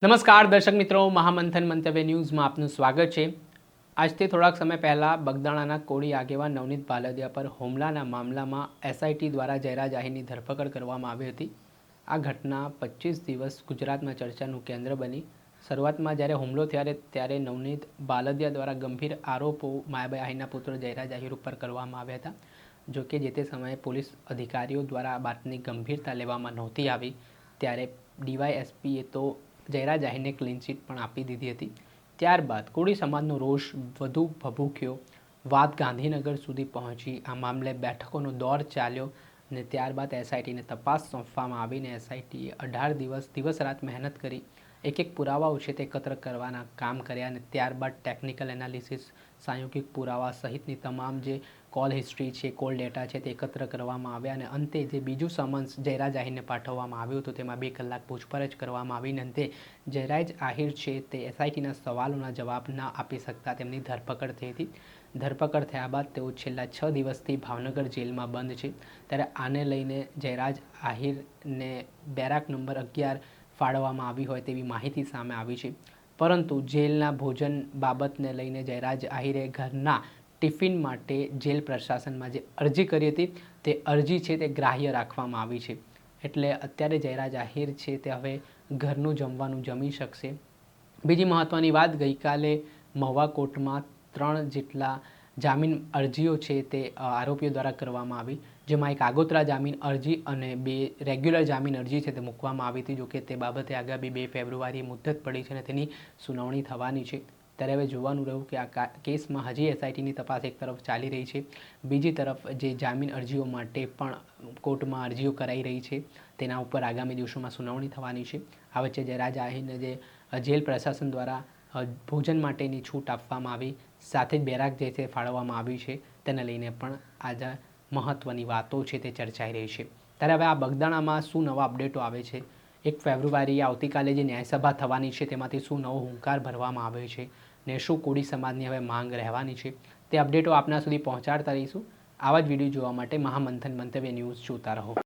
નમસ્કાર દર્શક મિત્રો, મહામંથન મંતવ્ય ન્યૂઝમાં આપનું સ્વાગત છે। આજથી થોડાક સમય પહેલાં બગદાણાના કોળી આગેવાન નવનીત બાલદિયા પર હુમલાના મામલામાં એસઆઈટી દ્વારા જયરા જાહીરની ધરપકડ કરવામાં આવી હતી। આ ઘટના 25 દિવસ ગુજરાતમાં ચર્ચાનું કેન્દ્ર બની। શરૂઆતમાં જ્યારે હુમલો ત્યારે નવનીત બાલદિયા દ્વારા ગંભીર આરોપો માયાભાઈ આહીરના પુત્ર જયરા જાહીર ઉપર કરવામાં આવ્યા હતા। જોકે જે તે સમયે પોલીસ અધિકારીઓ દ્વારા આ બાતની ગંભીરતા લેવામાં નહોતી આવી, ત્યારે ડીવાયએસપીએ તો જયરા જાહીરને ક્લીન ચીટ પણ આપી દીધી હતી। ત્યારબાદ કોળી સમાજનો રોષ વધુ ભભૂક્યો, વાત ગાંધીનગર સુધી પહોંચી। આ મામલે બેઠકોનો દોર ચાલ્યો અને ત્યારબાદ એસઆઈટીને તપાસ સોંપવામાં આવીને એસઆઈટીએ 18 દિવસ રાત મહેનત કરી એક પુરાવાઓ છે તે એકત્ર કરવાના કામ કર્યા અને ત્યારબાદ ટેકનિકલ એનાલિસિસ, સાંયોગિક પુરાવા સહિતની તમામ જે કોલ હિસ્ટ્રી છે, કોલ ડેટા છે તે એકત્ર કરવામાં આવ્યા અને અંતે જે બીજું સમન્સ જયરા જાહીરને પાઠવવામાં આવ્યું હતું તેમાં 2 કલાક પૂછપરછ કરવામાં આવીને અંતે જયરા જાહીર છે તે એસઆઈટીના સવાલોના જવાબ ના આપી શકતા તેમની ધરપકડ થઈ હતી। ધરપકડ થયા બાદ તેઓ છેલ્લા 6 દિવસથી ભાવનગર જેલમાં બંધ છે। ત્યારે આને લઈને જયરા જાહીરને બેરાક નંબર 11 ફાળવવામાં આવી હોય તેવી માહિતી સામે આવી છે, પરંતુ જેલના ભોજન બાબતને લઈને જયરા જાહીરે ઘરના ટિફિન માટે જેલ પ્રશાસનમાં જે અરજી કરી હતી તે અરજી છે તે ગ્રાહ્ય રાખવામાં આવી છે। એટલે અત્યારે જયરા જાહીર છે તે હવે ઘરનું જમવાનું જમી શકશે। બીજી મહત્ત્વની વાત, ગઈકાલે મહુવા કોર્ટમાં 3 જેટલા જામીન અરજીઓ છે તે આરોપીઓ દ્વારા કરવામાં આવી, જેમાં એક આગોતરા જામીન અરજી અને 2 રેગ્યુલર જામીન અરજી છે તે મૂકવામાં આવી હતી। જોકે તે બાબતે આગામી 2 ફેબ્રુઆરીએ મુદત પડી છે અને તેની સુનાવણી થવાની છે। ત્યારે હવે જોવાનું રહ્યું કે આ કેસમાં હજી એસઆઈટીની તપાસ એક તરફ ચાલી રહી છે, બીજી તરફ જે જામીન અરજીઓ માટે પણ કોર્ટમાં અરજીઓ કરાઈ રહી છે તેના ઉપર આગામી દિવસોમાં સુનાવણી થવાની છે। આ વચ્ચે જયરા જાહીરને જે જેલ પ્રશાસન દ્વારા ભોજન માટેની છૂટ આપવામાં આવી, સાથે જ બેરાક જે છે ફાળવવામાં આવી છે, તેને લઈને પણ આજે મહત્ત્વની વાતો છે તે ચર્ચાઈ રહી છે। ત્યારે હવે આ બગદાણામાં શું નવા અપડેટો આવે છે, 1 ફેબ્રુઆરીએ આવતીકાલે જે ન્યાયસભા થવાની છે તેમાંથી શું નવો હુંકાર ભરવામાં આવે છે ને શું કોળી સમાજની હવે માંગ રહેવાની છે, તે અપડેટો આપના સુધી પહોંચાડતા રહીશું। આવા જ વિડીયો જોવા માટે મહામંથન મંતવ્ય ન્યૂઝ જોતા રહો।